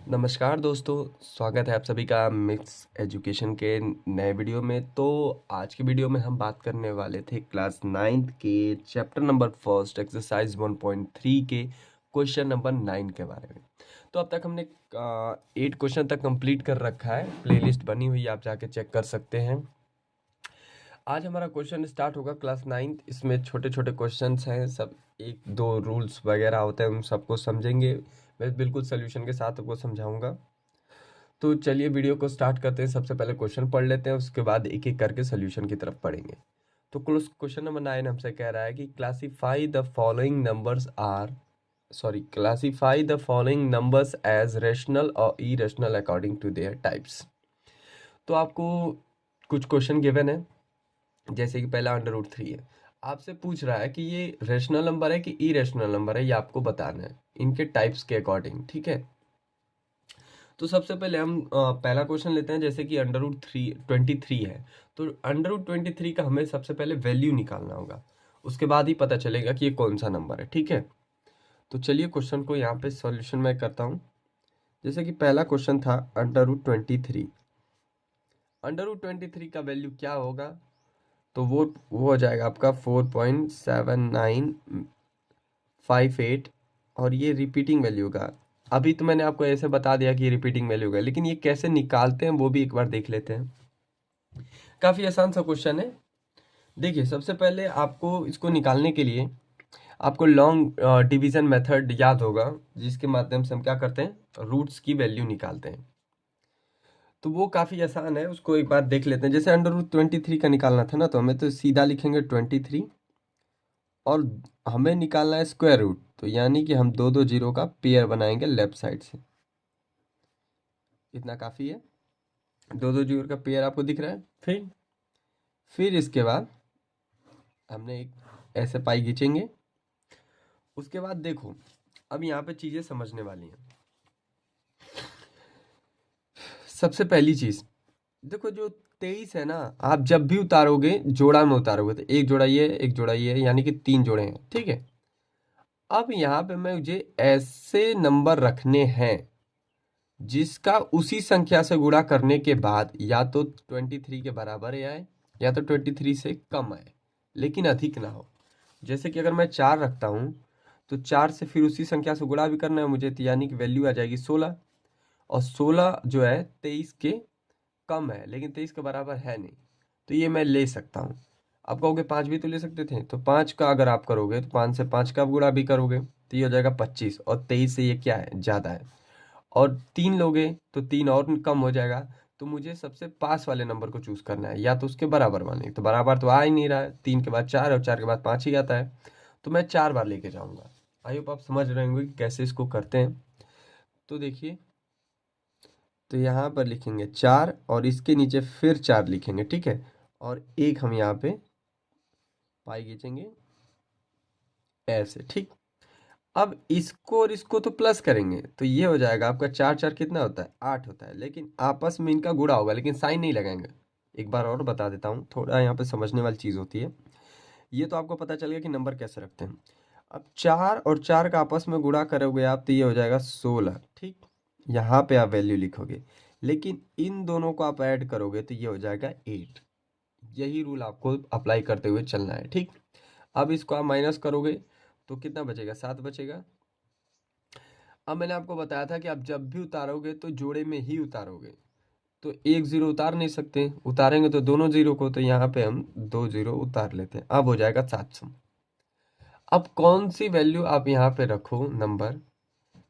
नमस्कार दोस्तों, स्वागत है आप सभी का मिक्स एजुकेशन के नए वीडियो में। तो आज की वीडियो में हम बात करने वाले थे क्लास 9th के चैप्टर नंबर फर्स्ट एक्सरसाइज 1.3 के क्वेश्चन नंबर 9 के बारे में। तो अब तक हमने 8 क्वेश्चन तक कंप्लीट कर रखा है। प्लेलिस्ट बनी हुई है, आप जाके चेक कर सकते हैं। आज हमारा क्वेश्चन स्टार्ट होगा क्लास 9th। इसमें छोटे छोटे क्वेश्चंस हैं, सब एक दो रूल्स वगैरह होते हैं, उन सबको समझेंगे। मैं बिल्कुल सोल्यूशन के साथ आपको समझाऊंगा। तो चलिए वीडियो को स्टार्ट करते हैं। सबसे पहले क्वेश्चन पढ़ लेते हैं, उसके बाद एक एक करके सोल्यूशन की तरफ पढ़ेंगे। तो क्वेश्चन नंबर 9 हमसे कह रहा है कि classify the following numbers as rational और irrational according to their types. तो आपको कुछ क्वेश्चन गिवन है, जैसे कि पहला √3 है। आपसे पूछ रहा है कि ये रेशनल नंबर है कि इरेशनल नंबर है, ये आपको बताना है इनके टाइप्स के अकॉर्डिंग। ठीक है, तो सबसे पहले हम पहला क्वेश्चन लेते हैं। जैसे कि √23 है, तो √23 का हमें सबसे पहले वैल्यू निकालना होगा, उसके बाद ही पता चलेगा कि ये कौन सा नंबर है। ठीक है, तो चलिए क्वेश्चन को यहाँ पे सॉल्यूशन मैं करता हूँ। जैसे कि पहला क्वेश्चन था √23। √23 का वैल्यू क्या होगा, तो वो हो जाएगा आपका 4.7958। और ये रिपीटिंग वैल्यू का, अभी तो मैंने आपको ऐसे बता दिया कि ये रिपीटिंग वैल्यू का, लेकिन ये कैसे निकालते हैं वो भी एक बार देख लेते हैं। काफ़ी आसान सा क्वेश्चन है। देखिए, सबसे पहले आपको इसको निकालने के लिए आपको लॉन्ग डिवीजन मेथड याद होगा, जिसके माध्यम से हम क्या करते हैं, रूट्स की वैल्यू निकालते हैं। तो वो काफ़ी आसान है, उसको एक बार देख लेते हैं। जैसे √23 का निकालना था ना, तो हमें तो सीधा लिखेंगे 23, और हमें निकालना है स्क्वायर रूट। तो यानी कि हम दो दो जीरो का पेयर बनाएंगे लेफ्ट साइड से। इतना काफ़ी है, दो दो जीरो का पेयर आपको दिख रहा है। फिर इसके बाद हमने एक ऐसे पाई खींचेंगे। उसके बाद देखो, अब यहाँ पे चीज़ें समझने वाली हैं। सबसे पहली चीज़ देखो, जो 23 है ना, आप जब भी उतारोगे जोड़ा में उतारोगे, तो एक जोड़ा ये एक जोड़ा ये, यानी कि 3 जोड़े हैं। ठीक है, अब यहाँ पे मुझे ऐसे नंबर रखने हैं जिसका उसी संख्या से गुणा करने के बाद या तो 23 के बराबर आए या तो 23 से कम आए, लेकिन अधिक ना हो। जैसे कि अगर मैं 4 रखता हूँ, तो 4 से फिर उसी संख्या से गुणा भी करना है मुझे, तो यानी कि वैल्यू आ जाएगी 16। और 16 जो है 23 के कम है, लेकिन 23 के बराबर है नहीं, तो ये मैं ले सकता हूँ। आप कहोगे 5 भी तो ले सकते थे, तो 5 का अगर आप करोगे तो 5 से 5 का गुणा भी करोगे, तो ये हो जाएगा 25। और 23 से ये क्या है, ज़्यादा है। और 3 लोगे तो 3 और कम हो जाएगा। तो मुझे सबसे पास वाले नंबर को चूज करना है, या तो उसके बराबर वाले। तो बराबर तो आ ही नहीं रहा है, 3 के बाद 4 और 4 के बाद 5 ही आता है, तो मैं 4 बार लेके जाऊंगा। आई होप आप समझ रहे होंगे कि कैसे इसको करते हैं। तो देखिए, तो यहाँ पर लिखेंगे 4 और इसके नीचे फिर 4 लिखेंगे। ठीक है, और एक हम यहाँ पे पाई खींचेंगे ऐसे। ठीक, अब इसको और इसको तो प्लस करेंगे, तो ये हो जाएगा आपका 4 4 कितना होता है, 8 होता है। लेकिन आपस में इनका गुणा होगा, लेकिन साइन नहीं लगाएंगे। एक बार और बता देता हूँ, थोड़ा यहाँ पे समझने वाली चीज़ होती है। ये तो आपको पता चल गया कि नंबर कैसे रखते हैं। अब 4 और 4 का आपस में गुणा करोगे आप, तो ये हो जाएगा 16। ठीक, यहाँ पे आप वैल्यू लिखोगे, लेकिन इन दोनों को आप ऐड करोगे तो ये हो जाएगा 8। यही रूल आपको अप्लाई करते हुए चलना है। ठीक, अब इसको आप माइनस करोगे तो कितना बचेगा, 7 बचेगा। अब मैंने आपको बताया था कि आप जब भी उतारोगे तो जोड़े में ही उतारोगे, तो एक जीरो उतार नहीं सकते, उतारेंगे तो दोनों जीरो को, तो यहाँ पे हम 2 जीरो उतार लेते हैं। अब हो जाएगा 700। अब कौन सी वैल्यू आप यहाँ पे रखो नंबर,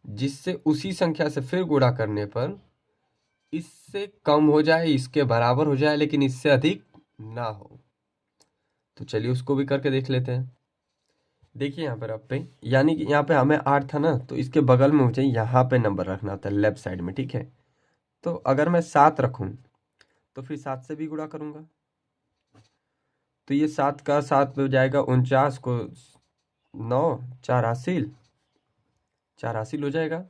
जिससे उसी संख्या से फिर गुणा करने पर इससे कम हो जाए, इसके बराबर हो जाए, लेकिन इससे अधिक ना हो। तो चलिए उसको भी करके देख लेते हैं। देखिए यहाँ पर आप पे, यानी कि यहाँ पे हमें 8 था ना, तो इसके बगल में मुझे यहाँ पे नंबर रखना होता है लेफ्ट साइड में। ठीक है, तो अगर मैं 7 रखूँ तो फिर 7 से भी गुणा करूँगा, तो ये 7 का 7 हो जाएगा 49 को 9, 4 हासिल, 4 हासिल हो जाएगा।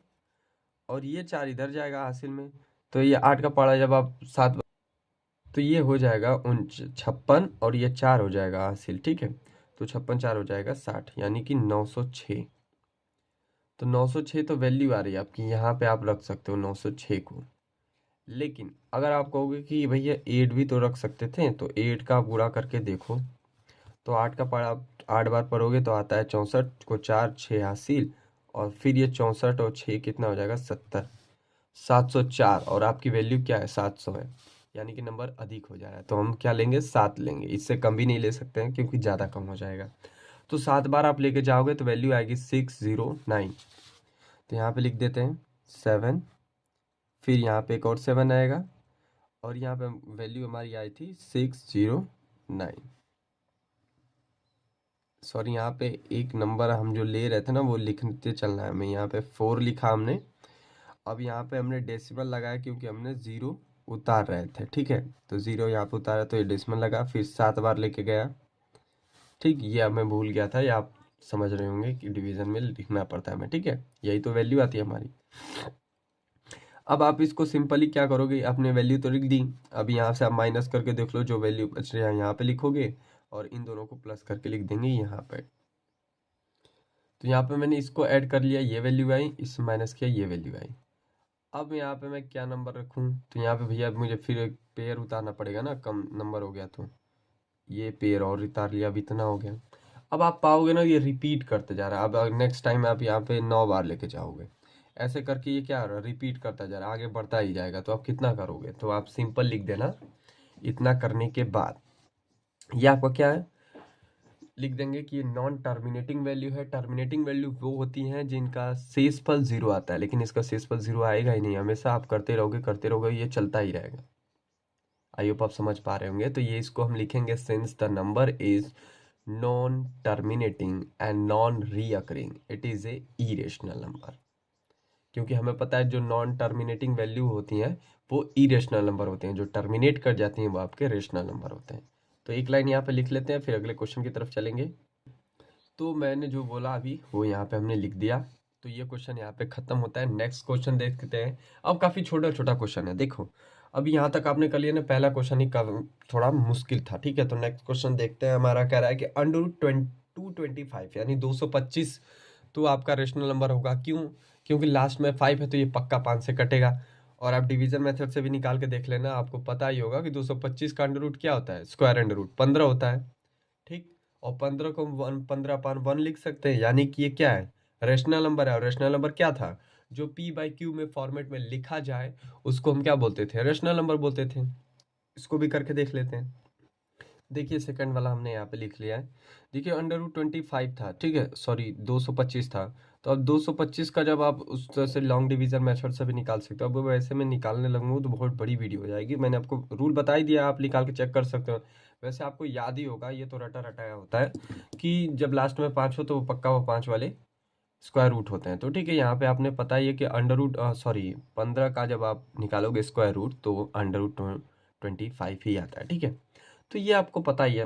और ये 4 इधर जाएगा हासिल में, तो ये 8 का पड़ा जब आप 7, तो ये हो जाएगा 56, और ये 4 हो जाएगा हासिल। ठीक है, तो 56 4 हो जाएगा 60, यानी कि 906। तो 906 तो वैल्यू आ रही है आपकी, यहाँ पे आप रख सकते हो 906 को। लेकिन अगर आप कहोगे कि भैया 8 भी तो रख सकते थे, तो 8 का आप गुणा करके देखो, तो 8 का पढ़ा आप 8 बार पढ़ोगे तो आता है 64 को 4 6 हासिल, और फिर ये 64 और 6 कितना हो जाएगा 70, 704, और आपकी वैल्यू क्या है 700 है, यानी कि नंबर अधिक हो जा रहा है। तो हम क्या लेंगे 7 लेंगे, इससे कम भी नहीं ले सकते हैं क्योंकि ज़्यादा कम हो जाएगा। तो 7 बार आप लेके जाओगे तो वैल्यू आएगी 609। तो यहाँ पे लिख देते हैं 7, फिर यहाँ पे एक और 7 आएगा, और यहाँ पे वैल्यू हमारी आई थी 609। सॉरी, यहाँ पे एक नंबर हम जो ले रहे थे ना वो लिखते चलना है हमें। यहाँ पे 4 लिखा हमने, अब यहाँ पे हमने डेसिमल लगाया क्योंकि हमने ज़ीरो उतार रहे थे, ठीक है। तो ज़ीरो यहाँ पे उतारा तो ये डेसिमल लगा, फिर 7 बार लेके गया, ठीक। ये अब मैं भूल गया था, या आप समझ रहे होंगे कि डिवीज़न में लिखना पड़ता है हमें, ठीक है। यही तो वैल्यू आती है हमारी। अब आप इसको सिंपली क्या करोगे, आपने वैल्यू तो लिख दी, अब यहाँ से आप माइनस करके देख लो, जो वैल्यू बच रही है यहाँ पे लिखोगे, और इन दोनों को प्लस करके लिख देंगे यहाँ पे। तो यहाँ पे मैंने इसको ऐड कर लिया, ये वैल्यू आई, इस माइनस किया, ये वैल्यू आई। अब यहाँ पे मैं क्या नंबर रखूँ, तो यहाँ पे भैया मुझे फिर एक पेयर उतारना पड़ेगा ना, कम नंबर हो गया तो ये पेयर और उतार लिया, अब इतना हो गया। अब आप पाओगे ना ये रिपीट करते जा रहा है, अब नेक्स्ट टाइम आप यहाँ पे 9 बार लेके जाओगे, ऐसे करके ये क्या हो रहा है, रिपीट करता जा रहा है, आगे बढ़ता ही जाएगा। तो आप कितना करोगे, तो आप सिंपल लिख देना, इतना करने के बाद ये आपका क्या है, लिख देंगे कि ये नॉन टर्मिनेटिंग वैल्यू है। टर्मिनेटिंग वैल्यू वो होती हैं जिनका शेषफल 0 आता है, लेकिन इसका शेषफल 0 आएगा ही नहीं, हमेशा आप करते रहोगे, ये चलता ही रहेगा। आई होप आप समझ पा रहे होंगे। तो ये इसको हम लिखेंगे since the number is non terminating and non recurring, it is a irrational number. क्योंकि हमें पता है जो नॉन टर्मिनेटिंग वैल्यू होती हैं वो इरेशनल नंबर होते हैं, जो टर्मिनेट कर जाती हैं वो आपके रेशनल नंबर होते हैं। तो एक लाइन यहाँ पे लिख लेते हैं, फिर अगले क्वेश्चन की तरफ चलेंगे। तो मैंने जो बोला अभी वो यहाँ पे हमने लिख दिया, तो ये क्वेश्चन यहाँ पे खत्म होता है। नेक्स्ट क्वेश्चन देखते हैं। अब काफ़ी छोटा छोटा क्वेश्चन है, देखो अभी यहाँ तक आपने कर लिया ना, पहला क्वेश्चन ही थोड़ा मुश्किल था, ठीक है। तो नेक्स्ट क्वेश्चन देखते हैं, हमारा कह रहा है कि अंडर 225 यानी 225 तो आपका रेशनल नंबर होगा। क्यों? क्योंकि लास्ट में 5 है तो ये पक्का 5 से कटेगा। और आप डिवीजन मेथड से भी निकाल के देख लेना, आपको पता ही होगा कि 225 का अंडर रूट क्या होता है, स्क्वायर अंडर रूट 15 होता है, ठीक। और 15 को 15/1 लिख सकते हैं, यानी कि ये क्या है, रेशनल नंबर है। और रेशनल नंबर क्या था, जो p/q में फॉर्मेट में लिखा जाए उसको हम क्या बोलते थे, रेशनल नंबर बोलते थे। इसको भी करके देख लेते हैं। देखिए सेकंड वाला हमने यहाँ पे लिख लिया है। देखिए अंडर रूट 25 था, ठीक है, सॉरी 225 था। तो अब 225 का जब आप उस तरह से लॉन्ग डिवीजन मेथड से भी निकाल सकते हो। अब वैसे मैं निकालने लगूंगा तो बहुत बड़ी वीडियो हो जाएगी, मैंने आपको रूल बता ही दिया, आप निकाल के चेक कर सकते हो। वैसे आपको याद ही होगा, ये तो रटा रटाया होता है कि जब लास्ट में 5 हो तो वो पक्का वो 5 वाले स्क्वायर रूट होते हैं। तो ठीक है, यहाँ पे आपने पता ही है कि अंडर रूट सॉरी 15 का जब आप निकालोगे स्क्वायर रूट तो अंडर रूट 25 ही आता है, ठीक है। तो ये आपको पता ही है।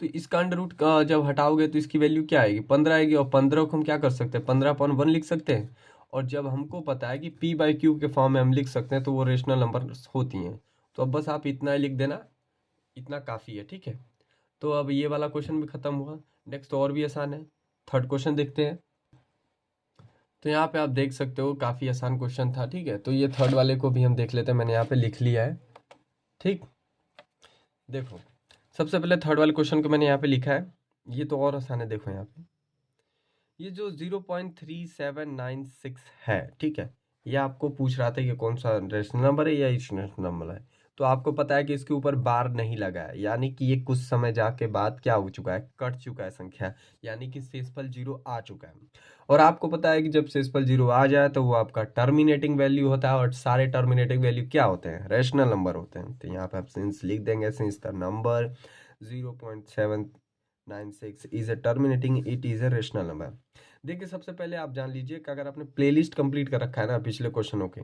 तो इसका अंडर रूट का जब हटाओगे तो इसकी वैल्यू क्या आएगी, 15 आएगी। और 15 को हम क्या कर सकते हैं, 15/1 लिख सकते हैं। और जब हमको पता है कि p/q के फॉर्म में हम लिख सकते हैं तो वो रेशनल नंबर होती हैं। तो अब बस आप इतना ही लिख देना, इतना काफ़ी है, ठीक है। तो अब ये वाला क्वेश्चन भी खत्म हुआ। नेक्स्ट और भी आसान है, थर्ड क्वेश्चन देखते हैं। तो यहाँ पे आप देख सकते हो काफ़ी आसान क्वेश्चन था, ठीक है। तो ये थर्ड वाले को भी हम देख लेते हैं, मैंने यहाँ पे लिख लिया है, ठीक। देखो सबसे पहले थर्ड वाले क्वेश्चन को मैंने यहाँ पे लिखा है, ये तो और आसान है। देखो यहाँ पे ये जो 0.3796 है, ठीक है, ये आपको पूछ रहा था कि कौन सा रेशनल नंबर है या इरेशनल नंबर है। तो आपको पता है कि इसके ऊपर बार नहीं लगा है, यानी कि ये कुछ समय जाके बाद क्या हो चुका है, कट चुका है संख्या, यानी कि शेषफल 0 आ चुका है। और आपको पता है कि जब शेषफल 0 आ जाए तो वो आपका टर्मिनेटिंग वैल्यू होता है, और सारे टर्मिनेटिंग वैल्यू क्या होते हैं, रेशनल नंबर होते हैं। तो यहाँ पे आप सिंस लिख देंगे, since the number 0.796 is a terminating, it is a rational number. देखिए सबसे पहले आप जान लीजिए कि अगर आपने प्लेलिस्ट कंप्लीट कर रखा है ना पिछले क्वेश्चनों के,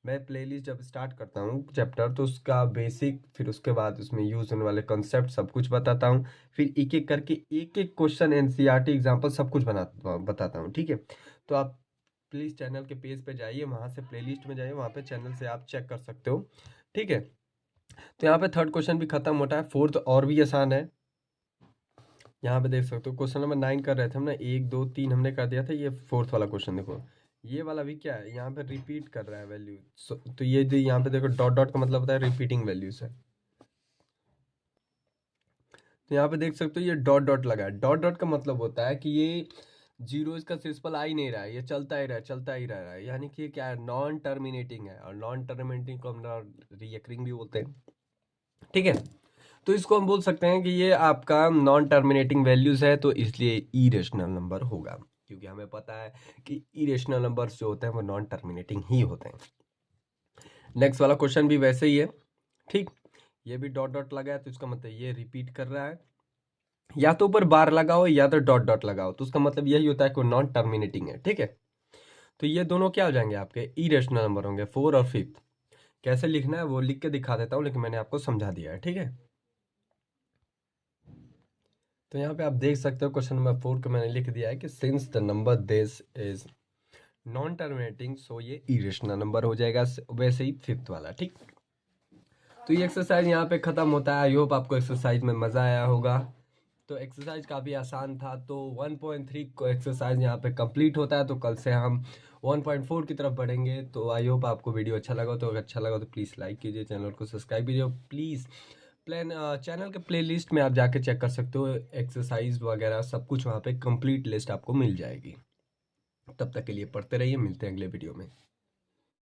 मैं प्लेलिस्ट जब स्टार्ट करता हूँ चैप्टर तो उसका बेसिक, फिर उसके बाद उसमें यूज होने वाले कॉन्सेप्ट सब कुछ बताता हूँ, फिर एक एक करके एक एक क्वेश्चन एनसीईआरटी एग्जाम्पल सब कुछ बताता हूँ, ठीक है। तो आप प्लीज़ चैनल के पेज पे जाइए, वहाँ से प्लेलिस्ट में जाइए, वहाँ पे चैनल से आप चेक कर सकते हो, ठीक है। तो यहाँ पे थर्ड क्वेश्चन भी खत्म होता है, फोर्थ और भी आसान है। यहाँ पे देख सकते हो क्वेश्चन नंबर 9 कर रहे थे हम ना, 1 2 3 हमने कर दिया था। ये फोर्थ वाला क्वेश्चन देखो, ये वाला भी क्या है, यहाँ पे रिपीट कर रहा है वैल्यू। तो ये जो यहाँ पे देखो डॉट डॉट का मतलब होता है रिपीटिंग वैल्यूज है। तो यहाँ पे देख सकते हो ये डॉट डॉट लगा है। डॉट डॉट का मतलब होता है कि ये जीरो इसका सिंपल आ ही नहीं रहा है, ये चलता ही रहा है, चलता ही रह रहा है, यानी कि ये क्या है, नॉन टर्मिनेटिंग है। और नॉन टर्मिनेटिंग को हम रिकरिंग भी बोलते हैं, ठीक है। तो इसको हम बोल सकते हैं कि ये आपका नॉन टर्मिनेटिंग वैल्यूज है, तो इसलिए इरेशनल नंबर होगा, क्योंकि हमें पता है कि इरेशनल नंबर्स जो होते हैं वो नॉन टर्मिनेटिंग ही होते हैं। नेक्स्ट वाला क्वेश्चन भी वैसे ही है, ठीक। ये भी डॉट डॉट लगा है, तो इसका मतलब ये रिपीट कर रहा है। या तो ऊपर बार लगाओ या तो डॉट डॉट लगाओ, तो उसका मतलब यही होता है कि नॉन टर्मिनेटिंग है, ठीक है। तो ये दोनों क्या हो जाएंगे, आपके इरेशनल नंबर होंगे, 4 और 5। कैसे लिखना है वो लिख के दिखा देता हूँ, लेकिन मैंने आपको समझा दिया है, ठीक है। तो यहाँ पे आप देख सकते हो क्वेश्चन नंबर 4 को मैंने लिख दिया है कि since the number this is non terminating, so ये इरेशनल नंबर हो जाएगा, वैसे ही 5th वाला, ठीक। तो ये एक्सरसाइज यहाँ पे खत्म होता है। आई होप आपको एक्सरसाइज में मज़ा आया होगा। तो एक्सरसाइज काफ़ी आसान था। तो 1.3 को एक्सरसाइज यहाँ पे कंप्लीट होता है, तो कल से हम 1.4 की तरफ बढ़ेंगे। तो आई होप आपको वीडियो अच्छा लगा, तो अगर अच्छा लगा तो प्लीज़ लाइक कीजिए, चैनल को सब्सक्राइब कीजिए। प्लीज़ चैनल के प्लेलिस्ट में आप जाके चेक कर सकते हो, एक्सरसाइज वगैरह सब कुछ वहाँ पे कंप्लीट लिस्ट आपको मिल जाएगी। तब तक के लिए पढ़ते रहिए, मिलते हैं अगले वीडियो में।